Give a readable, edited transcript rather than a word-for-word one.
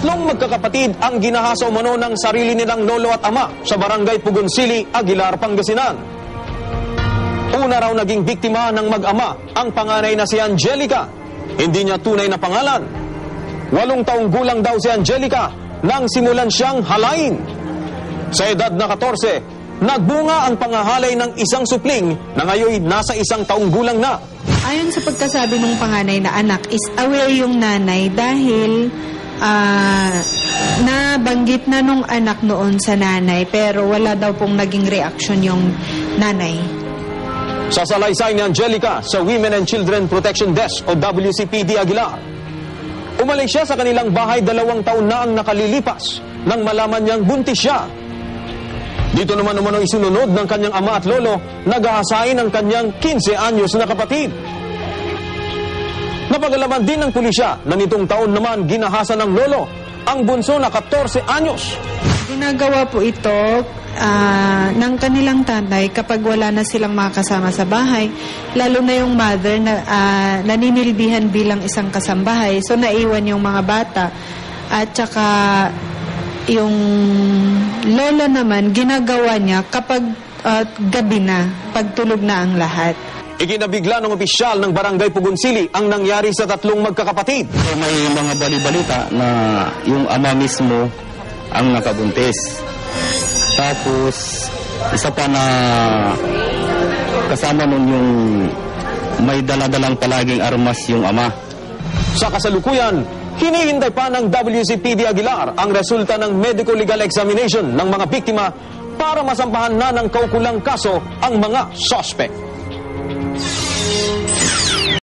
Tatlong magkakapatid ang ginahasa umano ng sarili nilang lolo at ama sa barangay Pugoncili, Aguilar, Pangasinan. Una raw naging biktima ng mag-ama ang panganay na si Angelica. Hindi niya tunay na pangalan. 8 taong gulang daw si Angelica nang simulan siyang halain. Sa edad na 14, nagbunga ang pangahalay ng isang supling na ngayon nasa 1 taong gulang na. Ayon sa pagkasabi ng panganay na anak, is aware yung nanay dahil nabanggit na nung anak noon sa nanay pero wala daw pong naging reaction yung nanay. Sa salaysay ni Angelica sa Women and Children Protection Desk o WCPD Aguilar, umalis siya sa kanilang bahay 2 taon na ang nakalilipas nang malaman niyang buntis siya. Dito naman umano isinunod ng kanyang ama at lolo, nag-aasahin ang kanyang 15 anyos na kapatid. Napagalaman din ng pulisya na nitong taon naman ginahasa ng lolo ang bunso na 14 anyos. Ginagawa po ito ng kanilang tatay kapag wala na silang makasama sa bahay, lalo na yung mother na naninilbihan bilang isang kasambahay. So naiwan yung mga bata at saka yung lola naman ginagawa niya kapag gabi na, pagtulog na ang lahat. Ikinabigla ng opisyal ng Barangay Pugoncili ang nangyari sa 3 magkakapatid. So may mga bali-balita na yung ama mismo ang nakabuntis. Tapos isa pa na kasama nun yung may daladalang palaging armas yung ama. Sa kasalukuyan, hinihintay pa ng WCPD Aguilar ang resulta ng medical legal examination ng mga biktima para masampahan na ng kaukulang kaso ang mga suspect.